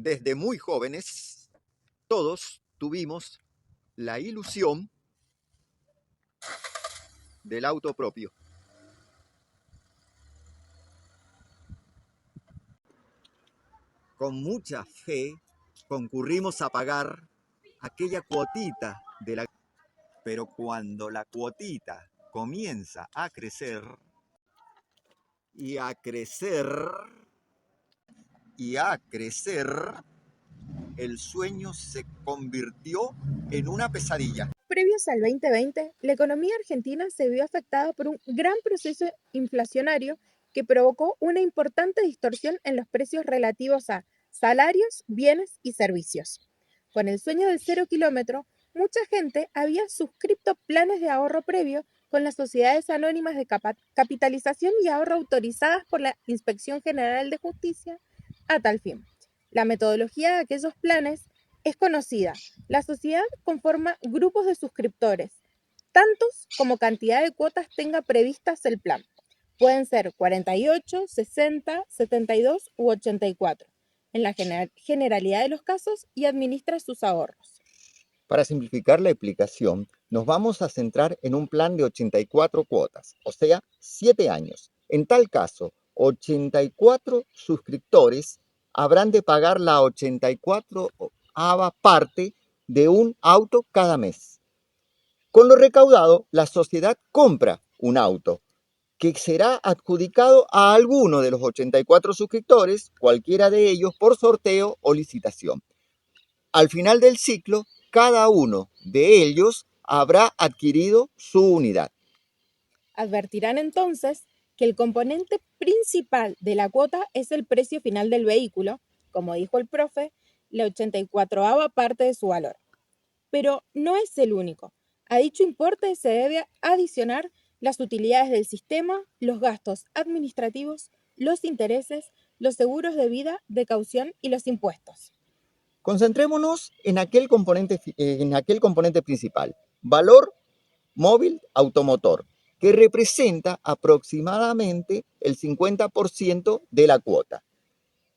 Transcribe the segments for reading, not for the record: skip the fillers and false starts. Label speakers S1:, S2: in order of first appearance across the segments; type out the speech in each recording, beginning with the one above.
S1: Desde muy jóvenes, todos tuvimos la ilusión del auto propio. Con mucha fe concurrimos a pagar aquella cuotita de la... Pero cuando la cuotita comienza a crecer y a crecer y a crecer, el sueño se convirtió en una pesadilla.
S2: Previos al 2020, la economía argentina se vio afectada por un gran proceso inflacionario que provocó una importante distorsión en los precios relativos a salarios, bienes y servicios. Con el sueño del 0 kilómetro, mucha gente había suscrito planes de ahorro previo con las sociedades anónimas de capitalización y ahorro autorizadas por la Inspección General de Justicia a tal fin. La metodología de aquellos planes es conocida. La sociedad conforma grupos de suscriptores, tantos como cantidad de cuotas tenga previstas el plan. Pueden ser 48, 60, 72 u 84, en la generalidad de los casos, y administra sus ahorros.
S1: Para simplificar la explicación, nos vamos a centrar en un plan de 84 cuotas, o sea, 7 años. En tal caso, 84 suscriptores habrán de pagar la 84ava parte de un auto cada mes. Con lo recaudado, la sociedad compra un auto que será adjudicado a alguno de los 84 suscriptores, cualquiera de ellos por sorteo o licitación. Al final del ciclo, cada uno de ellos habrá adquirido su unidad.
S2: Advertirán entonces que el componente principal de la cuota es el precio final del vehículo, como dijo el profe, la 84ava parte de su valor. Pero no es el único. A dicho importe se debe adicionar las utilidades del sistema, los gastos administrativos, los intereses, los seguros de vida, de caución y los impuestos.
S1: Concentrémonos en aquel componente principal, valor móvil automotor, que representa aproximadamente el 50% de la cuota.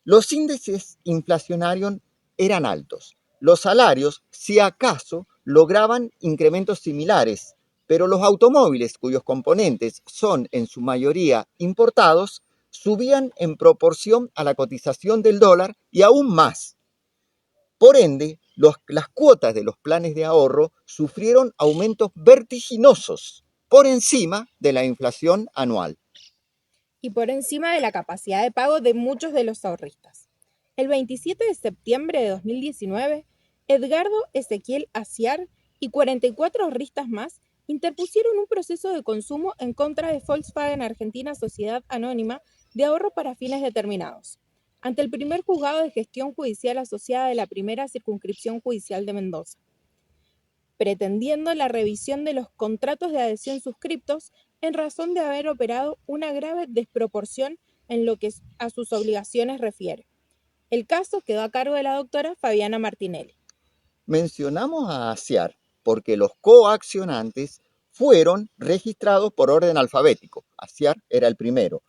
S1: Los índices inflacionarios eran altos. Los salarios, si acaso, lograban incrementos similares, pero los automóviles, cuyos componentes son en su mayoría importados, subían en proporción a la cotización del dólar y aún más. Por ende, las cuotas de los planes de ahorro sufrieron aumentos vertiginosos por encima de la inflación anual.
S2: Y por encima de la capacidad de pago de muchos de los ahorristas. El 27 de septiembre de 2019, Edgardo Ezequiel Aciar y 44 ahorristas más interpusieron un proceso de consumo en contra de Volkswagen Argentina Sociedad Anónima de Ahorro para Fines Determinados, ante el primer juzgado de gestión judicial asociada de la primera circunscripción judicial de Mendoza, pretendiendo la revisión de los contratos de adhesión suscriptos en razón de haber operado una grave desproporción en lo que a sus obligaciones refiere. El caso quedó a cargo de la doctora Fabiana Martinelli.
S1: Mencionamos a Aciar porque los coaccionantes fueron registrados por orden alfabético. Aciar era el primero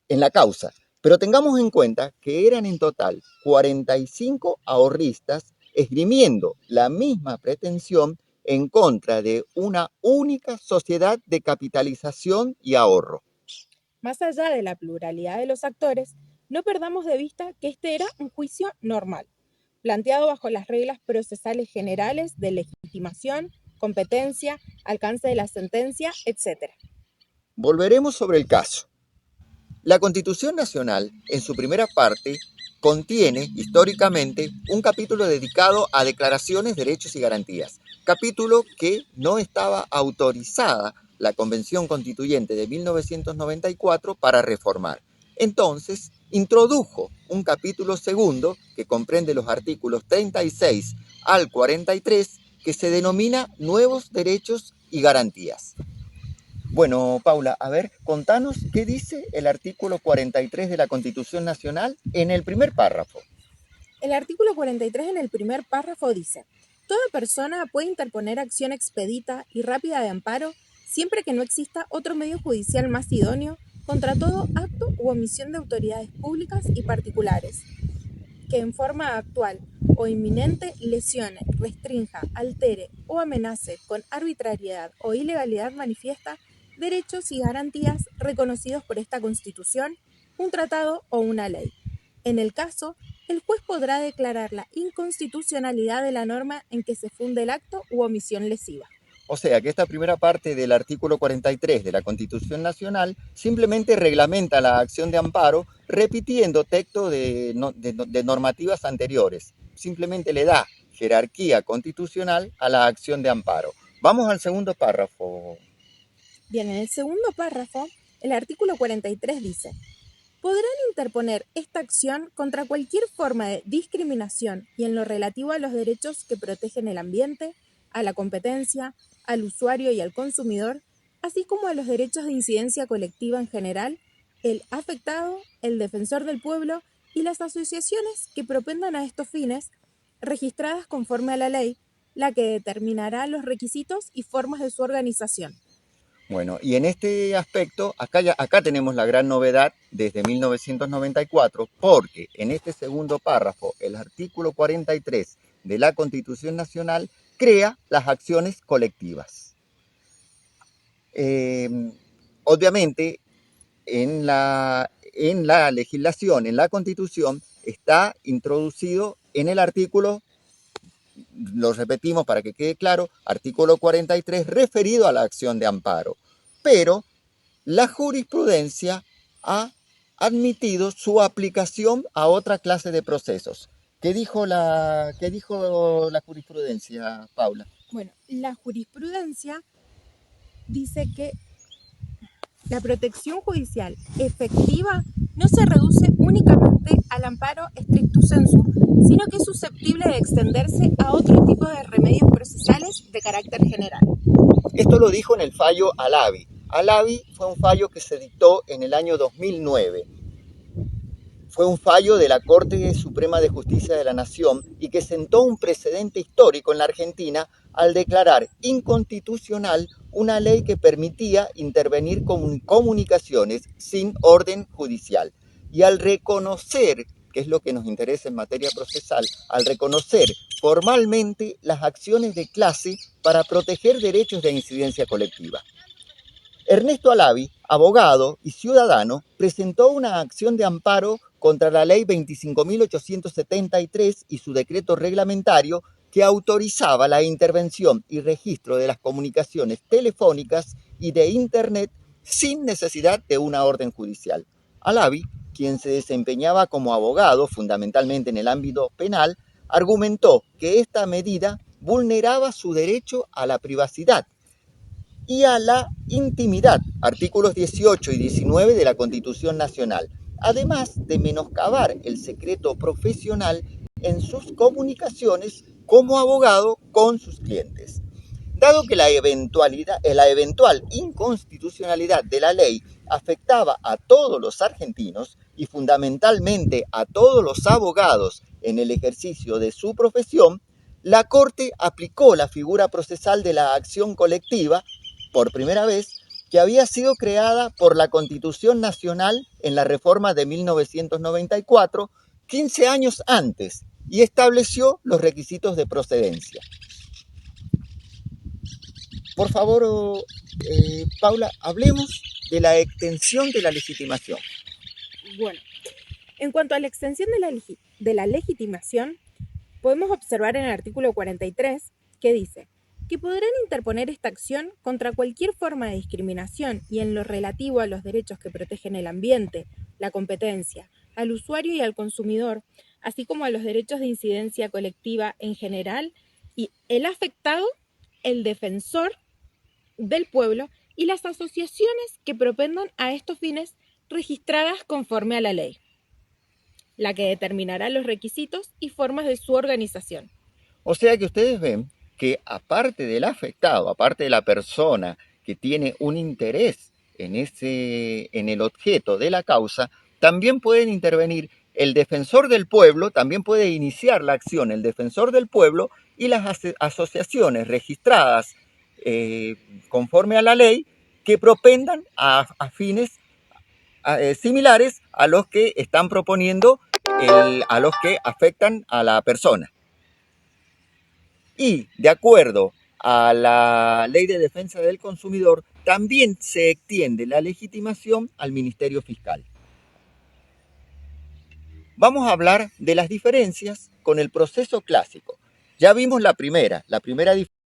S1: en la causa, pero tengamos en cuenta que eran en total 45 ahorristas esgrimiendo la misma pretensión en contra de una única sociedad de capitalización y ahorro.
S2: Más allá de la pluralidad de los actores, no perdamos de vista que este era un juicio normal, planteado bajo las reglas procesales generales de legitimación, competencia, alcance de la sentencia, etc.
S1: Volveremos sobre el caso. La Constitución Nacional, en su primera parte, contiene históricamente un capítulo dedicado a declaraciones, derechos y garantías, capítulo que no estaba autorizada la Convención Constituyente de 1994 para reformar. Entonces, introdujo un capítulo segundo que comprende los artículos 36 al 43 que se denomina Nuevos Derechos y Garantías. Bueno, Paula, a ver, contanos qué dice el artículo 43 de la Constitución Nacional en el primer párrafo.
S2: El artículo 43 en el primer párrafo dice: toda persona puede interponer acción expedita y rápida de amparo siempre que no exista otro medio judicial más idóneo contra todo acto u omisión de autoridades públicas y particulares que en forma actual o inminente lesione, restrinja, altere o amenace con arbitrariedad o ilegalidad manifiesta derechos y garantías reconocidos por esta Constitución, un tratado o una ley. En el caso, el juez podrá declarar la inconstitucionalidad de la norma en que se funde el acto u omisión lesiva.
S1: O sea que esta primera parte del artículo 43 de la Constitución Nacional simplemente reglamenta la acción de amparo repitiendo texto de normativas anteriores. Simplemente le da jerarquía constitucional a la acción de amparo. Vamos al segundo párrafo.
S2: Bien, en el segundo párrafo, el artículo 43 dice: podrán interponer esta acción contra cualquier forma de discriminación y en lo relativo a los derechos que protegen el ambiente, a la competencia, al usuario y al consumidor, así como a los derechos de incidencia colectiva en general, el afectado, el defensor del pueblo y las asociaciones que propendan a estos fines, registradas conforme a la ley, la que determinará los requisitos y formas de su organización.
S1: Bueno, y en este aspecto, acá tenemos la gran novedad desde 1994, porque en este segundo párrafo, el artículo 43 de la Constitución Nacional crea las acciones colectivas. Obviamente, en la legislación, en la Constitución, está introducido en el artículo, lo repetimos para que quede claro, artículo 43 referido a la acción de amparo. Pero la jurisprudencia ha admitido su aplicación a otra clase de procesos. ¿Qué dijo la jurisprudencia, Paula?
S2: Bueno, la jurisprudencia dice que la protección judicial efectiva no se reduce únicamente al amparo stricto sensu, sino que es susceptible de extenderse a otro tipo de remedios procesales de carácter general.
S1: Esto lo dijo en el fallo Alavi. Alavi fue un fallo que se dictó en el año 2009. Fue un fallo de la Corte Suprema de Justicia de la Nación y que sentó un precedente histórico en la Argentina al declarar inconstitucional una ley que permitía intervenir comunicaciones sin orden judicial. Y al reconocer, que es lo que nos interesa en materia procesal, al reconocer formalmente las acciones de clase para proteger derechos de incidencia colectiva. Ernesto Alavi, abogado y ciudadano, presentó una acción de amparo contra la ley 25.873 y su decreto reglamentario que autorizaba la intervención y registro de las comunicaciones telefónicas y de Internet sin necesidad de una orden judicial. Alavi, quien se desempeñaba como abogado fundamentalmente en el ámbito penal, argumentó que esta medida vulneraba su derecho a la privacidad y a la intimidad, artículos 18 y 19 de la Constitución Nacional, además de menoscabar el secreto profesional en sus comunicaciones como abogado con sus clientes. Dado que la eventual inconstitucionalidad de la ley afectaba a todos los argentinos y fundamentalmente a todos los abogados en el ejercicio de su profesión, la Corte aplicó la figura procesal de la acción colectiva por primera vez, que había sido creada por la Constitución Nacional en la reforma de 1994, 15 años antes, y estableció los requisitos de procedencia. Por favor, Paula, hablemos de la extensión de la legitimación.
S2: Bueno, en cuanto a la extensión de la legitimación, podemos observar en el artículo 43 que dice que podrán interponer esta acción contra cualquier forma de discriminación y en lo relativo a los derechos que protegen el ambiente, la competencia, al usuario y al consumidor, así como a los derechos de incidencia colectiva en general, y el afectado, el defensor del pueblo y las asociaciones que propendan a estos fines registradas conforme a la ley, la que determinará los requisitos y formas de su organización.
S1: O sea que ustedes ven que aparte del afectado, aparte de la persona que tiene un interés en el objeto de la causa, también pueden intervenir el defensor del pueblo, también puede iniciar la acción el defensor del pueblo y las asociaciones registradas conforme a la ley que propendan a fines similares a los que están proponiendo a los que afectan a la persona. Y de acuerdo a la Ley de Defensa del Consumidor, también se extiende la legitimación al Ministerio Fiscal. Vamos a hablar de las diferencias con el proceso clásico. Ya vimos la primera diferencia